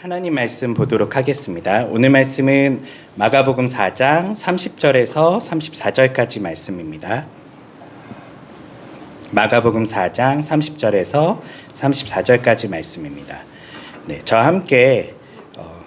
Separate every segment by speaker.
Speaker 1: 하나님 말씀 보도록 하겠습니다. 오늘 말씀은 마가복음 4장 30절에서 34절까지 말씀입니다. 마가복음 4장 30절에서 34절까지 말씀입니다. 네, 저와 함께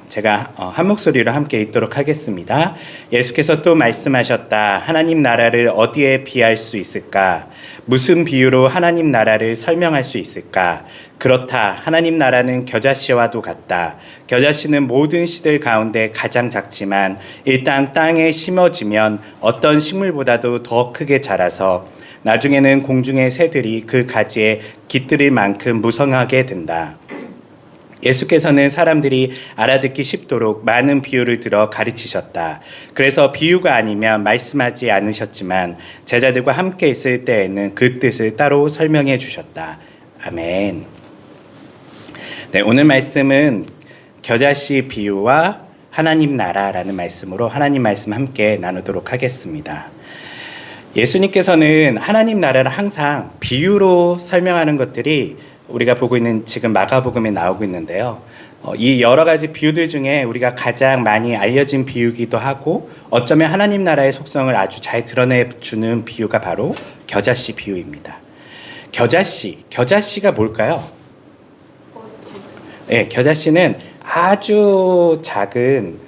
Speaker 1: 제가 한 목소리로 함께 읽도록 하겠습니다. 예수께서 또 말씀하셨다. 하나님 나라를 어디에 비할 수 있을까? 무슨 비유로 하나님 나라를 설명할 수 있을까? 그렇다. 하나님 나라는 겨자씨와도 같다. 겨자씨는 모든 씨들 가운데 가장 작지만 일단 땅에 심어지면 어떤 식물보다도 더 크게 자라서 나중에는 공중의 새들이 그 가지에 깃들일 만큼 무성하게 된다. 예수께서는 사람들이 알아듣기 쉽도록 많은 비유를 들어 가르치셨다. 그래서 비유가 아니면 말씀하지 않으셨지만 제자들과 함께 있을 때에는 그 뜻을 따로 설명해 주셨다. 아멘. 네, 오늘 말씀은 겨자씨 비유와 하나님 나라라는 말씀으로 하나님 말씀 함께 나누도록 하겠습니다. 예수님께서는 하나님 나라를 항상 비유로 설명하는 것들이 우리가 보고 있는 지금 마가복음에 나오고 있는데요. 이 여러 가지 비유들 중에 우리가 가장 많이 알려진 비유기도 하고 어쩌면 하나님 나라의 속성을 아주 잘 드러내주는 비유가 바로 겨자씨 비유입니다. 겨자씨가 뭘까요? 네, 겨자씨는 아주 작은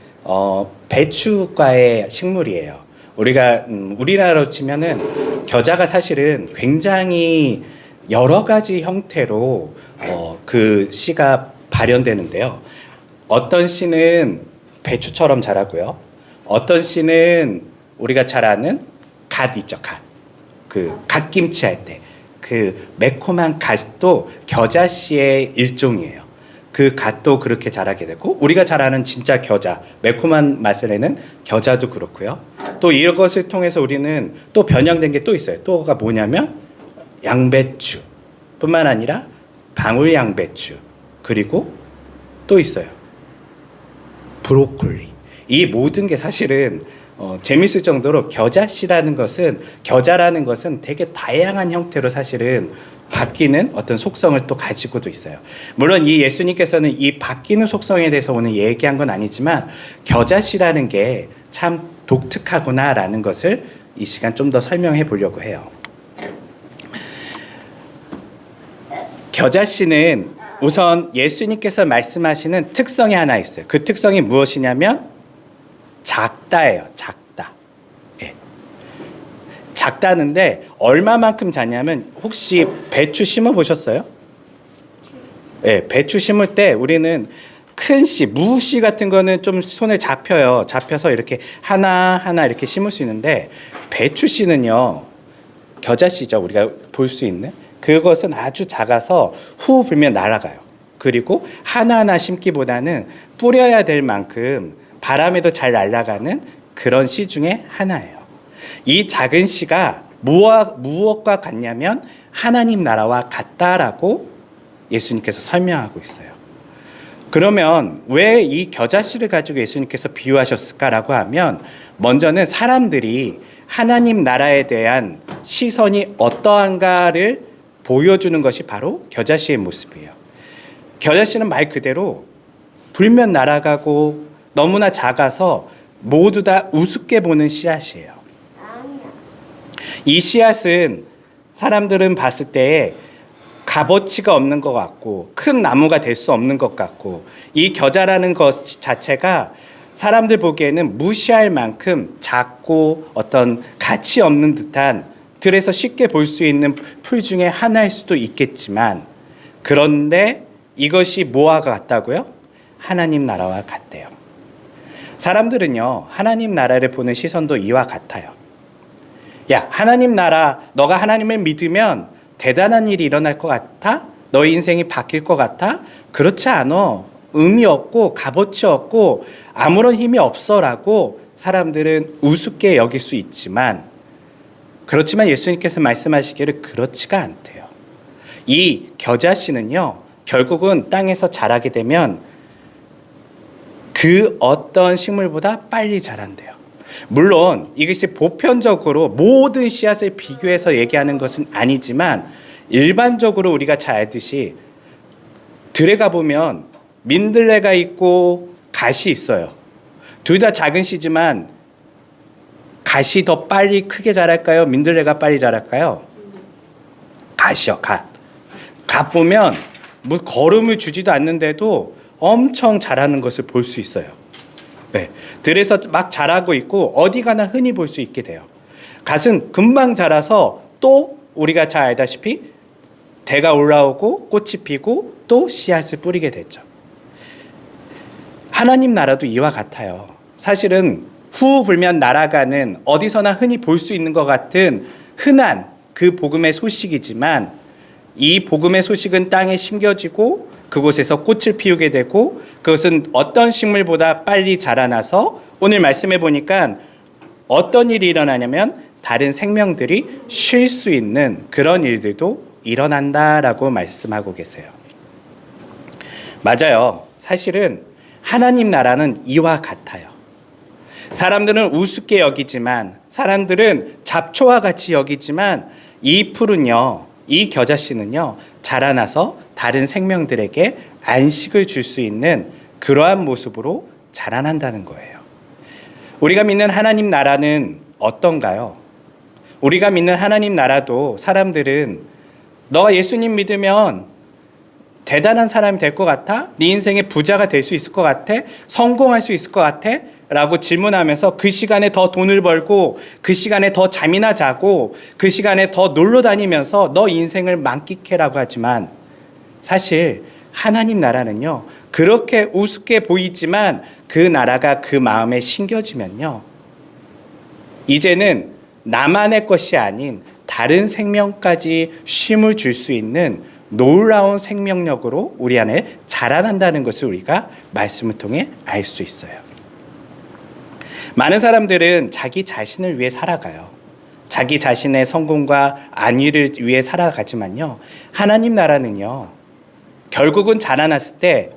Speaker 1: 배추과의 식물이에요. 우리가 우리나라로 치면은 겨자가 사실은 굉장히 여러 가지 형태로 그 씨가 발현되는데요. 어떤 씨는 배추처럼 자라고요. 어떤 씨는 우리가 잘 아는 갓 있죠, 갓. 그 갓김치 할 때 그 매콤한 갓도 겨자씨의 일종이에요. 그 갓도 그렇게 자라게 되고 우리가 잘 아는 진짜 겨자, 매콤한 맛을 내는 겨자도 그렇고요. 또 이것을 통해서 우리는 또 변형된 게 또 있어요. 또가 뭐냐면 양배추 뿐만 아니라 방울양배추 그리고 또 있어요. 브로콜리. 이 모든 게 사실은 재밌을 정도로 겨자라는 것은 되게 다양한 형태로 사실은 바뀌는 어떤 속성을 또 가지고도 있어요. 물론 이 예수님께서는 이 바뀌는 속성에 대해서 오늘 얘기한 건 아니지만 겨자씨라는 게 참 독특하구나라는 것을 이 시간 좀 더 설명해 보려고 해요. 겨자씨는 우선 예수님께서 말씀하시는 특성이 하나 있어요. 그 특성이 무엇이냐면 작다예요. 작다. 예. 작다는데 얼마만큼 작냐면 혹시 배추 심어 보셨어요? 예, 배추 심을 때 우리는 큰 씨, 무씨 같은 거는 좀 손에 잡혀요. 잡혀서 이렇게 하나하나 이렇게 심을 수 있는데 배추 씨는요. 겨자씨죠. 우리가 볼 수 있는. 그것은 아주 작아서 후 불면 날아가요. 그리고 하나하나 심기보다는 뿌려야 될 만큼 바람에도 잘 날아가는 그런 씨 중에 하나예요. 이 작은 씨가 무엇과 같냐면 하나님 나라와 같다라고 예수님께서 설명하고 있어요. 그러면 왜 이 겨자씨를 가지고 예수님께서 비유하셨을까라고 하면 먼저는 사람들이 하나님 나라에 대한 시선이 어떠한가를 보여주는 것이 바로 겨자씨의 모습이에요. 겨자씨는 말 그대로 불면 날아가고 너무나 작아서 모두 다 우습게 보는 씨앗이에요. 이 씨앗은 사람들은 봤을 때 값어치가 없는 것 같고 큰 나무가 될 수 없는 것 같고 이 겨자라는 것 자체가 사람들 보기에는 무시할 만큼 작고 어떤 가치 없는 듯한 들에서 쉽게 볼 수 있는 풀 중에 하나일 수도 있겠지만 그런데 이것이 뭐와 같다고요? 하나님 나라와 같대요. 사람들은요 하나님 나라를 보는 시선도 이와 같아요. 야, 하나님 나라, 너가 하나님을 믿으면 대단한 일이 일어날 것 같아? 너의 인생이 바뀔 것 같아? 그렇지 않아. 의미 없고 값어치 없고 아무런 힘이 없어라고 사람들은 우습게 여길 수 있지만 그렇지만 예수님께서 말씀하시기를 그렇지가 않대요. 이 겨자씨는요 결국은 땅에서 자라게 되면 그 어떤 식물보다 빨리 자란대요. 물론 이것이 보편적으로 모든 씨앗을 비교해서 얘기하는 것은 아니지만 일반적으로 우리가 잘 알듯이 들에 가보면 민들레가 있고 갓이 있어요. 둘 다 작은 씨지만 갓이 더 빨리 크게 자랄까요? 민들레가 빨리 자랄까요? 갓이요, 갓. 갓 보면 뭐 거름을 주지도 않는데도 엄청 자라는 것을 볼 수 있어요. 네. 들에서 막 자라고 있고 어디 가나 흔히 볼 수 있게 돼요. 갓은 금방 자라서 또 우리가 잘 알다시피 대가 올라오고 꽃이 피고 또 씨앗을 뿌리게 되죠. 하나님 나라도 이와 같아요. 사실은 후 불면 날아가는 어디서나 흔히 볼 수 있는 것 같은 흔한 그 복음의 소식이지만 이 복음의 소식은 땅에 심겨지고 그곳에서 꽃을 피우게 되고 그것은 어떤 식물보다 빨리 자라나서 오늘 말씀해 보니까 어떤 일이 일어나냐면 다른 생명들이 쉴 수 있는 그런 일들도 일어난다라고 말씀하고 계세요. 맞아요. 사실은 하나님 나라는 이와 같아요. 사람들은 우습게 여기지만 사람들은 잡초와 같이 여기지만 이 풀은요, 이 겨자씨는요 자라나서 다른 생명들에게 안식을 줄 수 있는 그러한 모습으로 자라난다는 거예요. 우리가 믿는 하나님 나라는 어떤가요? 우리가 믿는 하나님 나라도 사람들은 너가 예수님 믿으면 대단한 사람이 될 것 같아? 네 인생의 부자가 될 수 있을 것 같아? 성공할 수 있을 것 같아? 라고 질문하면서 그 시간에 더 돈을 벌고 그 시간에 더 잠이나 자고 그 시간에 더 놀러 다니면서 너 인생을 만끽해라고 하지만 사실 하나님 나라는요 그렇게 우습게 보이지만 그 나라가 그 마음에 심겨지면요 이제는 나만의 것이 아닌 다른 생명까지 쉼을 줄 수 있는 놀라운 생명력으로 우리 안에 자라난다는 것을 우리가 말씀을 통해 알 수 있어요. 많은 사람들은 자기 자신을 위해 살아가요. 자기 자신의 성공과 안위를 위해 살아가지만요. 하나님 나라는요. 결국은 자라났을 때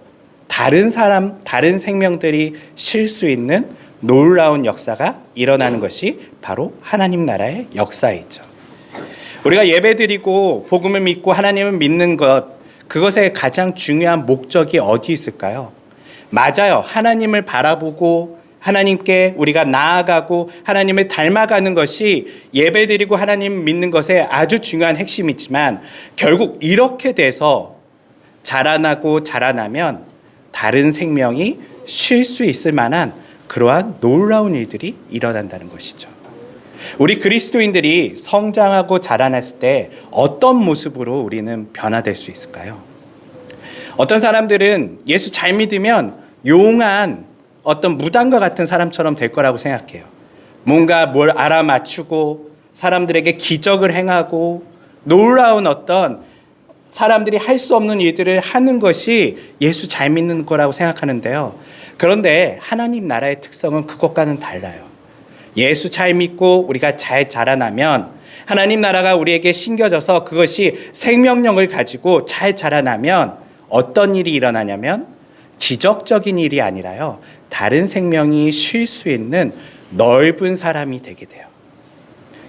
Speaker 1: 다른 사람, 다른 생명들이 쉴 수 있는 놀라운 역사가 일어나는 것이 바로 하나님 나라의 역사이죠. 우리가 예배드리고 복음을 믿고 하나님을 믿는 것, 그것의 가장 중요한 목적이 어디 있을까요? 맞아요. 하나님을 바라보고 하나님께 우리가 나아가고 하나님을 닮아가는 것이 예배드리고 하나님 믿는 것의 아주 중요한 핵심이지만 결국 이렇게 돼서 자라나고 자라나면 다른 생명이 쉴 수 있을 만한 그러한 놀라운 일들이 일어난다는 것이죠. 우리 그리스도인들이 성장하고 자라났을 때 어떤 모습으로 우리는 변화될 수 있을까요? 어떤 사람들은 예수 잘 믿으면 용한 어떤 무당과 같은 사람처럼 될 거라고 생각해요. 뭔가 뭘 알아맞추고 사람들에게 기적을 행하고 놀라운 어떤 사람들이 할 수 없는 일들을 하는 것이 예수 잘 믿는 거라고 생각하는데요. 그런데 하나님 나라의 특성은 그것과는 달라요. 예수 잘 믿고 우리가 잘 자라나면 하나님 나라가 우리에게 심겨져서 그것이 생명력을 가지고 잘 자라나면 어떤 일이 일어나냐면 기적적인 일이 아니라요. 다른 생명이 쉴 수 있는 넓은 사람이 되게 돼요.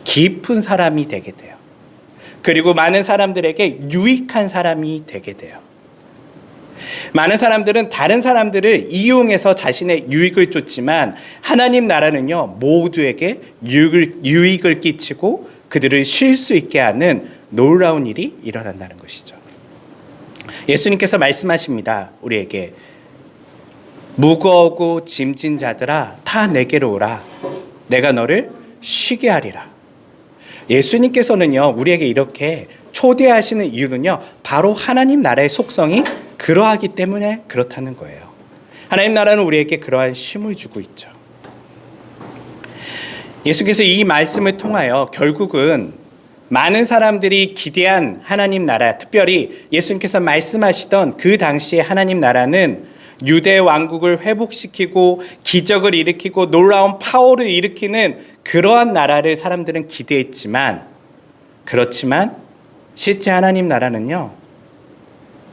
Speaker 1: 깊은 사람이 되게 돼요. 그리고 많은 사람들에게 유익한 사람이 되게 돼요. 많은 사람들은 다른 사람들을 이용해서 자신의 유익을 쫓지만 하나님 나라는요 모두에게 유익을 끼치고 그들을 쉴 수 있게 하는 놀라운 일이 일어난다는 것이죠. 예수님께서 말씀하십니다. 우리에게 무거우고 짐진 자들아 다 내게로 오라. 내가 너를 쉬게 하리라. 예수님께서는요 우리에게 이렇게 초대하시는 이유는요 바로 하나님 나라의 속성이 그러하기 때문에 그렇다는 거예요. 하나님 나라는 우리에게 그러한 쉼을 주고 있죠. 예수께서 이 말씀을 통하여 결국은 많은 사람들이 기대한 하나님 나라, 특별히 예수님께서 말씀하시던 그 당시의 하나님 나라는 유대 왕국을 회복시키고 기적을 일으키고 놀라운 파워를 일으키는 그러한 나라를 사람들은 기대했지만 그렇지만 실제 하나님 나라는요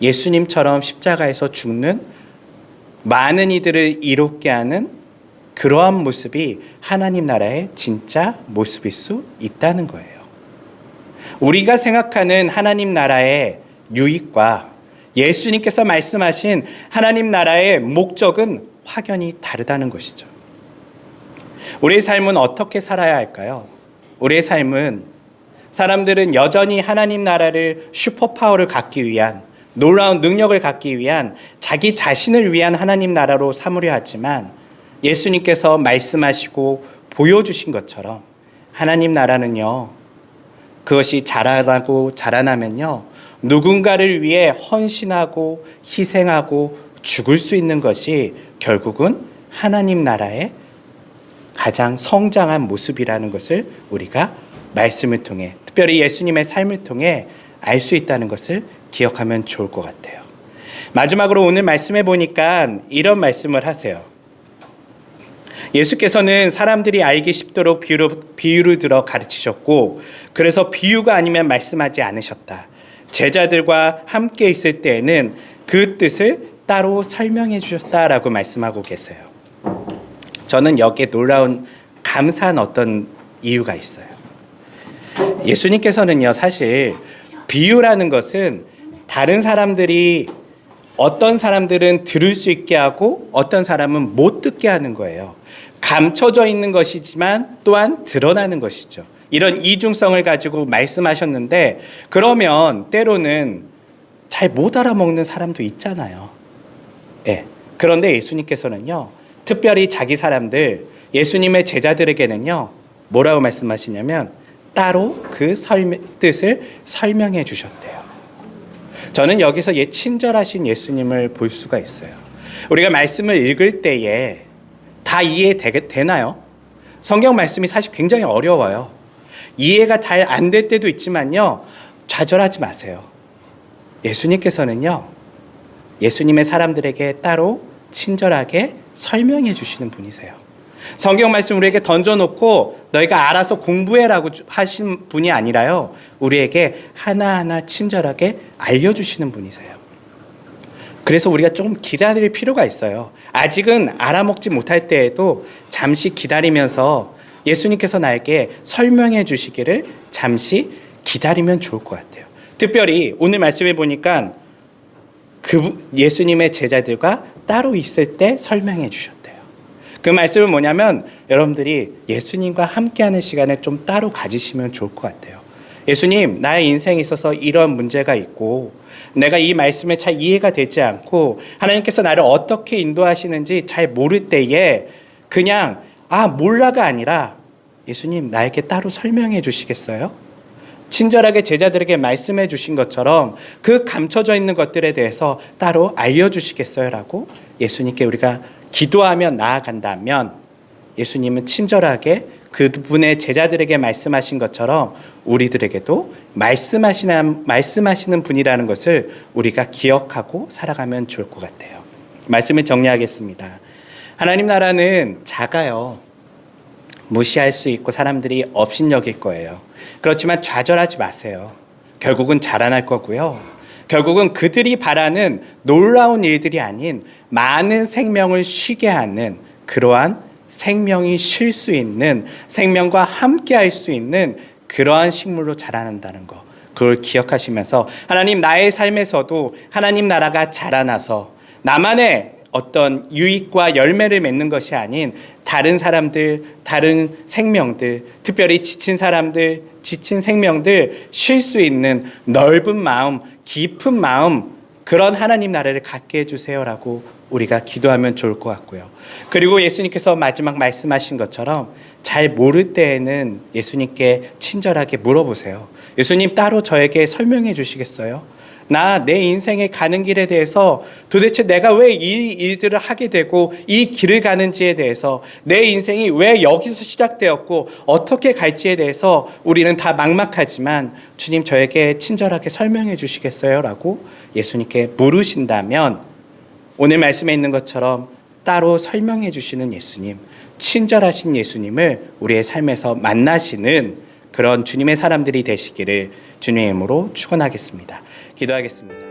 Speaker 1: 예수님처럼 십자가에서 죽는 많은 이들을 이롭게 하는 그러한 모습이 하나님 나라의 진짜 모습일 수 있다는 거예요. 우리가 생각하는 하나님 나라의 유익과 예수님께서 말씀하신 하나님 나라의 목적은 확연히 다르다는 것이죠. 우리의 삶은 어떻게 살아야 할까요? 우리의 삶은 사람들은 여전히 하나님 나라를 슈퍼파워를 갖기 위한, 놀라운 능력을 갖기 위한, 자기 자신을 위한 하나님 나라로 삼으려 하지만 예수님께서 말씀하시고 보여주신 것처럼 하나님 나라는요, 그것이 자라나면요, 누군가를 위해 헌신하고 희생하고 죽을 수 있는 것이 결국은 하나님 나라의 가장 성장한 모습이라는 것을 우리가 말씀을 통해, 특별히 예수님의 삶을 통해 알 수 있다는 것을 기억하면 좋을 것 같아요. 마지막으로 오늘 말씀해 보니까 이런 말씀을 하세요. 예수께서는 사람들이 알기 쉽도록 비유를 들어 가르치셨고, 그래서 비유가 아니면 말씀하지 않으셨다. 제자들과 함께 있을 때에는 그 뜻을 따로 설명해 주셨다라고 말씀하고 계세요. 저는 여기에 놀라운 감사한 어떤 이유가 있어요. 예수님께서는요, 사실 비유라는 것은 다른 사람들이, 어떤 사람들은 들을 수 있게 하고 어떤 사람은 못 듣게 하는 거예요. 감춰져 있는 것이지만 또한 드러나는 것이죠. 이런 이중성을 가지고 말씀하셨는데, 그러면 때로는 잘 못 알아먹는 사람도 있잖아요. 예. 그런데 예수님께서는요, 특별히 자기 사람들, 예수님의 제자들에게는요, 뭐라고 말씀하시냐면 따로 그 뜻을 설명해 주셨대요. 저는 여기서 친절하신 예수님을 볼 수가 있어요. 우리가 말씀을 읽을 때에 다 이해되나요? 성경 말씀이 사실 굉장히 어려워요. 이해가 잘 안 될 때도 있지만요, 좌절하지 마세요. 예수님께서는요, 예수님의 사람들에게 따로 친절하게 설명해 주시는 분이세요. 성경 말씀 우리에게 던져놓고 너희가 알아서 공부해라고 하신 분이 아니라요, 우리에게 하나하나 친절하게 알려주시는 분이세요. 그래서 우리가 좀 기다릴 필요가 있어요. 아직은 알아먹지 못할 때에도 잠시 기다리면서 예수님께서 나에게 설명해 주시기를 잠시 기다리면 좋을 것 같아요. 특별히 오늘 말씀해 보니까 예수님의 제자들과 따로 있을 때 설명해 주셨대요. 그 말씀은 뭐냐면 여러분들이 예수님과 함께하는 시간을 좀 따로 가지시면 좋을 것 같아요. 예수님, 나의 인생에 있어서 이런 문제가 있고 내가 이 말씀에 잘 이해가 되지 않고 하나님께서 나를 어떻게 인도하시는지 잘 모를 때에 그냥 몰라가 아니라 예수님, 나에게 따로 설명해 주시겠어요? 친절하게 제자들에게 말씀해 주신 것처럼 그 감춰져 있는 것들에 대해서 따로 알려주시겠어요? 라고 예수님께 우리가 기도하며 나아간다면 예수님은 친절하게 그분의 제자들에게 말씀하신 것처럼 우리들에게도 말씀하시는 분이라는 것을 우리가 기억하고 살아가면 좋을 것 같아요. 말씀을 정리하겠습니다. 하나님 나라는 작아요. 무시할 수 있고 사람들이 업신여길 거예요. 그렇지만 좌절하지 마세요. 결국은 자라날 거고요. 결국은 그들이 바라는 놀라운 일들이 아닌 많은 생명을 쉬게 하는 그러한 생명이 쉴 수 있는, 생명과 함께 할 수 있는 그러한 식물로 자라난다는 거, 그걸 기억하시면서 하나님, 나의 삶에서도 하나님 나라가 자라나서 나만의 어떤 유익과 열매를 맺는 것이 아닌 다른 사람들, 다른 생명들, 특별히 지친 사람들, 지친 생명들 쉴 수 있는 넓은 마음, 깊은 마음, 그런 하나님 나라를 갖게 해주세요라고 우리가 기도하면 좋을 것 같고요. 그리고 예수님께서 마지막 말씀하신 것처럼 잘 모를 때에는 예수님께 친절하게 물어보세요. 예수님, 따로 저에게 설명해 주시겠어요? 내 인생에 가는 길에 대해서 도대체 내가 왜 이 일들을 하게 되고 이 길을 가는지에 대해서, 내 인생이 왜 여기서 시작되었고 어떻게 갈지에 대해서 우리는 다 막막하지만 주님, 저에게 친절하게 설명해 주시겠어요? 라고 예수님께 물으신다면 오늘 말씀에 있는 것처럼 따로 설명해 주시는 예수님, 친절하신 예수님을 우리의 삶에서 만나시는 그런 주님의 사람들이 되시기를 주님의 이름으로 축원하겠습니다. 기도하겠습니다.